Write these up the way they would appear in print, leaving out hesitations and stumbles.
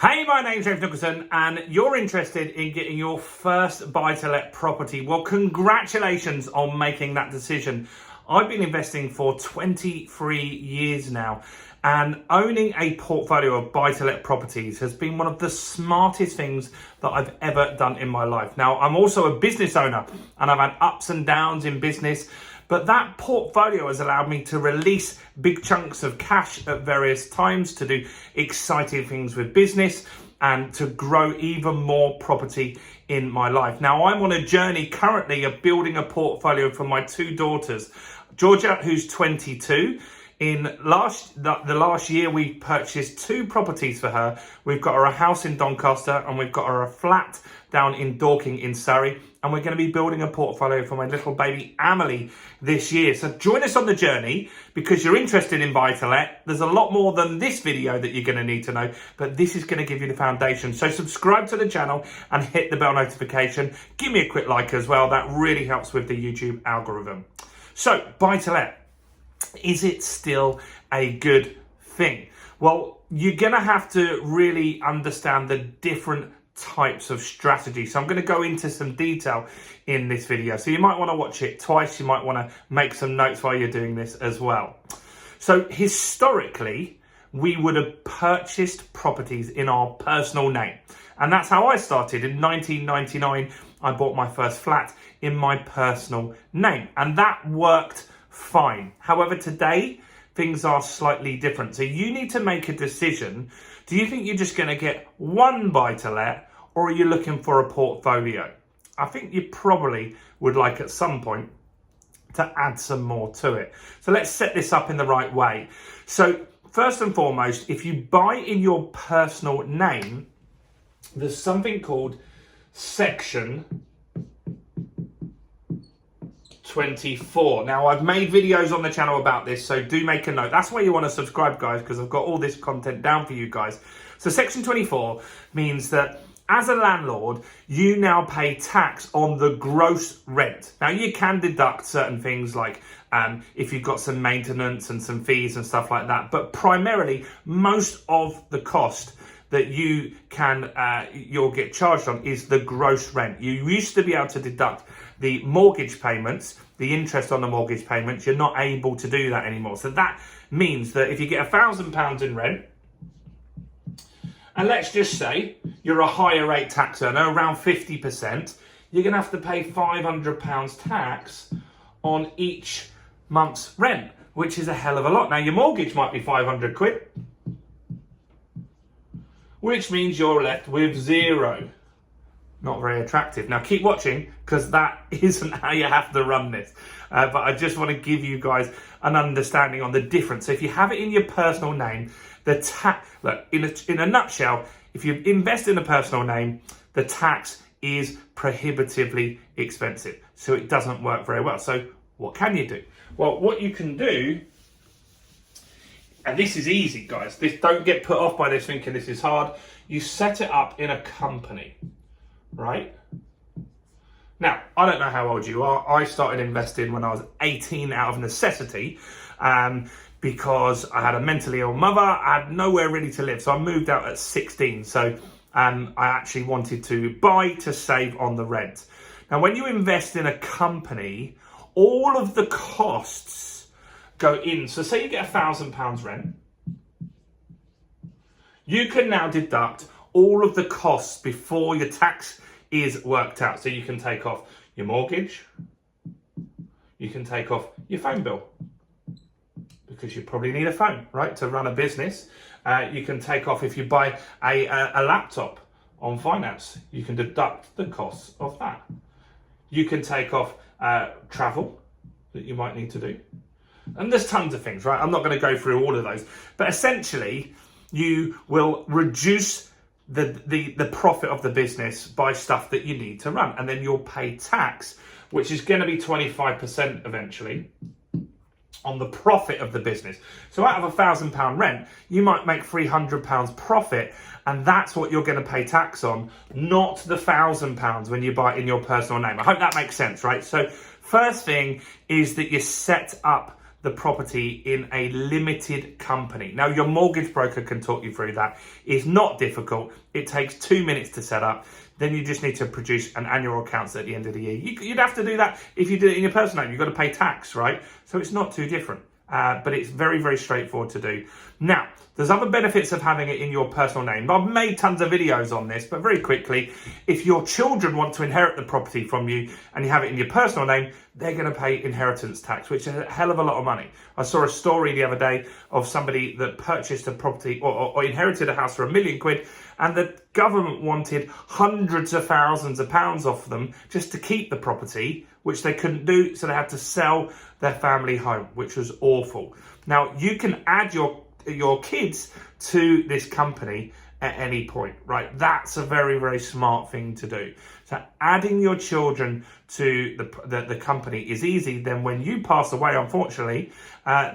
Hey, my name's James Nicholson, and you're interested in getting your first buy-to-let property. Well, congratulations on making that decision. I've been investing for 23 years now, and owning a portfolio of buy-to-let properties has been one of the smartest things that I've ever done in my life. Now, I'm also a business owner, and I've had ups and downs in business, but that portfolio has allowed me to release big chunks of cash at various times to do exciting things with business and to grow even more property in my life. Now, I'm on a journey currently of building a portfolio for my two daughters. Georgia, who's 22, in the last year, we purchased two properties for her. We've got her a house in Doncaster and we've got her a flat down in Dorking in Surrey. And we're going to be building a portfolio for my little baby Amelie this year. So join us on the journey because you're interested in buy-to-let. There's a lot more than this video that you're going to need to know, but this is going to give you the foundation. So subscribe to the channel and hit the bell notification. Give me a quick like as well. That really helps with the YouTube algorithm. So buy-to-let. Is it still a good thing? Well, you're going to have to really understand the different types of strategy. So I'm going to go into some detail in this video. So you might want to watch it twice. You might want to make some notes while you're doing this as well. So historically, we would have purchased properties in our personal name. And that's how I started. In 1999, I bought my first flat in my personal name. And that worked fine. However, today, things are slightly different. So you need to make a decision. Do you think you're just going to get one buy-to-let, or are you looking for a portfolio? I think you probably would like at some point to add some more to it. So let's set this up in the right way. So first and foremost, if you buy in your personal name, there's something called Section 24. Now, I've made videos on the channel about this, so do make a note. That's why you want to subscribe, guys, because I've got all this content down for you guys. So Section 24 means that as a landlord, you now pay tax on the gross rent. Now, you can deduct certain things like if you've got some maintenance and some fees and stuff like that, but primarily most of the cost that you'll get charged on is the gross rent. You used to be able to deduct the mortgage payments, the interest on the mortgage payments. You're not able to do that anymore. So that means that if you get £1,000 in rent, and let's just say you're a higher rate tax earner, around 50%, you're going to have to pay £500 tax on each month's rent, which is a hell of a lot. Now, your mortgage might be 500 quid, which means you're left with zero. Not very attractive. Now, keep watching because that isn't how you have to run this. But I just want to give you guys an understanding on the difference. So if you have it in your personal name, the tax, look, in a nutshell, if you invest in a personal name, the tax is prohibitively expensive. So it doesn't work very well. So what can you do? Well, what you can do, and this is easy, guys. Don't get put off by this thinking this is hard. You set it up in a company, right? Now, I don't know how old you are. I started investing when I was 18 out of necessity because I had a mentally ill mother. I had nowhere really to live. So I moved out at 16. So I actually wanted to buy to save on the rent. Now, when you invest in a company, all of the costs go in. So say you get £1,000 rent. You can now deduct all of the costs before your tax is worked out. So you can take off your mortgage. You can take off your phone bill because you probably need a phone, right, to run a business. You can take off if you buy a laptop on finance. You can deduct the costs of that. You can take off travel that you might need to do. And there's tons of things, right? I'm not going to go through all of those. But essentially, you will reduce the profit of the business by stuff that you need to run. And then you'll pay tax, which is going to be 25% eventually on the profit of the business. So out of £1,000 rent, you might make £300 profit. And that's what you're going to pay tax on, not the £1,000 when you buy it in your personal name. I hope that makes sense, right? So first thing is that you set up the property in a limited company. Now, your mortgage broker can talk you through that. It's not difficult. It takes 2 minutes to set up. Then you just need to produce an annual accounts at the end of the year. You'd have to do that if you do it in your personal name. You've got to pay tax, right? So it's not too different. But it's very, very straightforward to do. Now, there's other benefits of having it in your personal name. I've made tons of videos on this, but very quickly, if your children want to inherit the property from you and you have it in your personal name, they're going to pay inheritance tax, which is a hell of a lot of money. I saw a story the other day of somebody that purchased a property or inherited a house for £1 million, and the government wanted hundreds of thousands of pounds off them just to keep the property, which they couldn't do, so they had to sell their family home, which was awful. Now, you can add your kids to this company at any point, right? That's a very, very smart thing to do. So adding your children to the company is easy. Then when you pass away, unfortunately,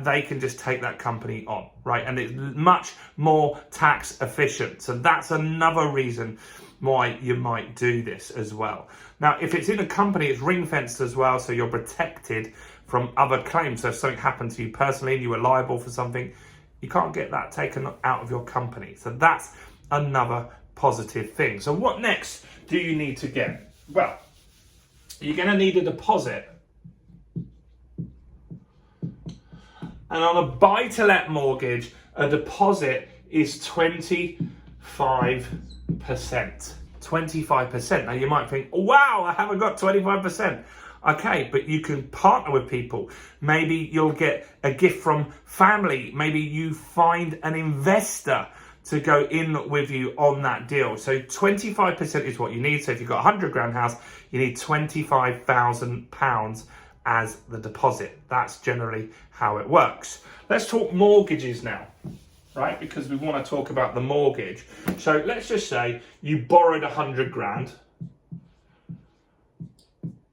they can just take that company on, right? And it's much more tax efficient. So that's another reason why you might do this as well. Now, if it's in a company, it's ring fenced as well, so you're protected from other claims. So if something happened to you personally and you were liable for something, you can't get that taken out of your company. So that's another positive thing. So what next do you need to get? Well, you're going to need a deposit. And on a buy-to-let mortgage, a deposit is 25%. 25%. Now you might think, oh, wow, I haven't got 25%. Okay, but you can partner with people. Maybe you'll get a gift from family. Maybe you find an investor to go in with you on that deal. So 25% is what you need. So if you've got a 100 grand house, you need £25,000 as the deposit. That's generally how it works. Let's talk mortgages now, right? Because we want to talk about the mortgage. So let's just say you borrowed 100 grand.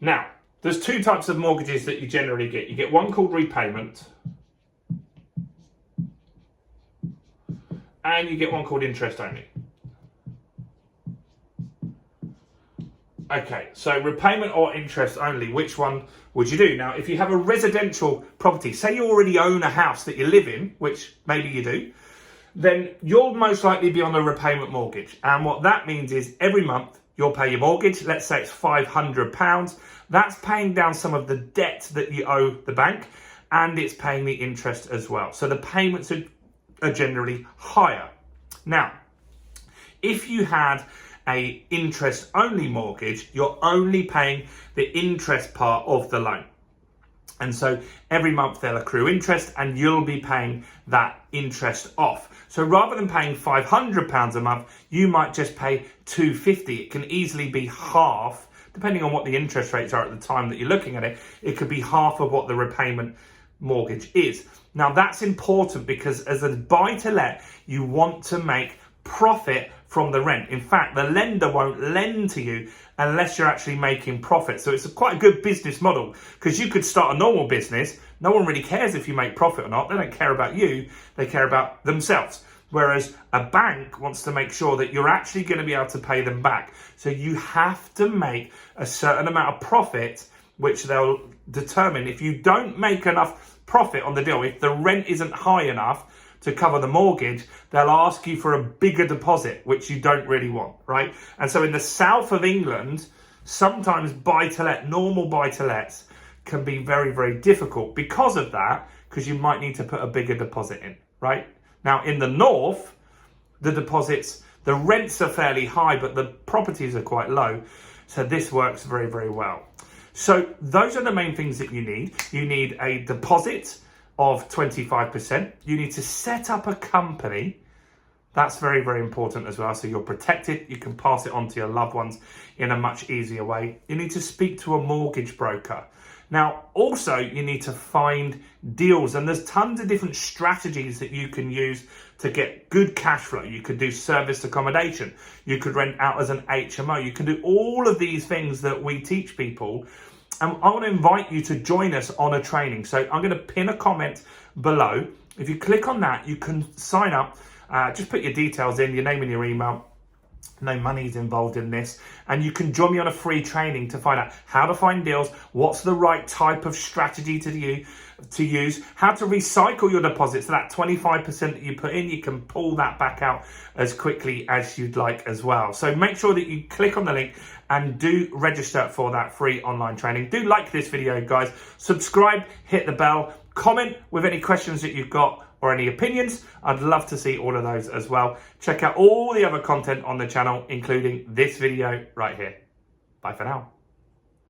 Now, there's two types of mortgages that you generally get. You get one called repayment, and you get one called interest only. Okay, so repayment or interest only, which one would you do? Now, if you have a residential property, say you already own a house that you live in, which maybe you do, then you'll most likely be on a repayment mortgage. And what that means is every month you'll pay your mortgage. Let's say it's £500. That's paying down some of the debt that you owe the bank, and it's paying the interest as well. So the payments are generally higher. Now, if you had a interest only mortgage, you're only paying the interest part of the loan. And so every month they'll accrue interest and you'll be paying that interest off. So rather than paying £500 a month, you might just pay £250. It can easily be half, depending on what the interest rates are at the time that you're looking at it. It could be half of what the repayment mortgage is. Now that's important because as a buy-to-let, you want to make profit from the rent. In fact, the lender won't lend to you unless you're actually making profit. So it's quite a good business model, because you could start a normal business. No one really cares if you make profit or not. They don't care about you. They care about themselves. Whereas a bank wants to make sure that you're actually going to be able to pay them back. So you have to make a certain amount of profit, which they'll determine. If you don't make enough profit on the deal, if the rent isn't high enough to cover the mortgage, they'll ask you for a bigger deposit, which you don't really want, right? And so in the south of England, sometimes normal buy-to-lets can be very, very difficult because of that, because you might need to put a bigger deposit in, right? Now, in the north, the rents are fairly high, but the properties are quite low. So this works very, very well. So those are the main things that you need. You need a deposit of 25%. You need to set up a company. That's very, very important as well. So you're protected. You can pass it on to your loved ones in a much easier way. You need to speak to a mortgage broker. Now, also, you need to find deals, and there's tons of different strategies that you can use to get good cash flow. You could do serviced accommodation. You could rent out as an HMO. You can do all of these things that we teach people. And I want to invite you to join us on a training. So I'm going to pin a comment below. If you click on that, you can sign up. Just put your details in, your name and your email. No money's involved in this, and you can join me on a free training to find out how to find deals, what's the right type of strategy to use, how to recycle your deposits. So that 25% that you put in, you can pull that back out as quickly as you'd like as well. So make sure that you click on the link and do register for that free online training. Do like this video, guys, subscribe, hit the bell, comment with any questions that you've got or any opinions. I'd love to see all of those as well. Check out all the other content on the channel, including this video right here. Bye for now.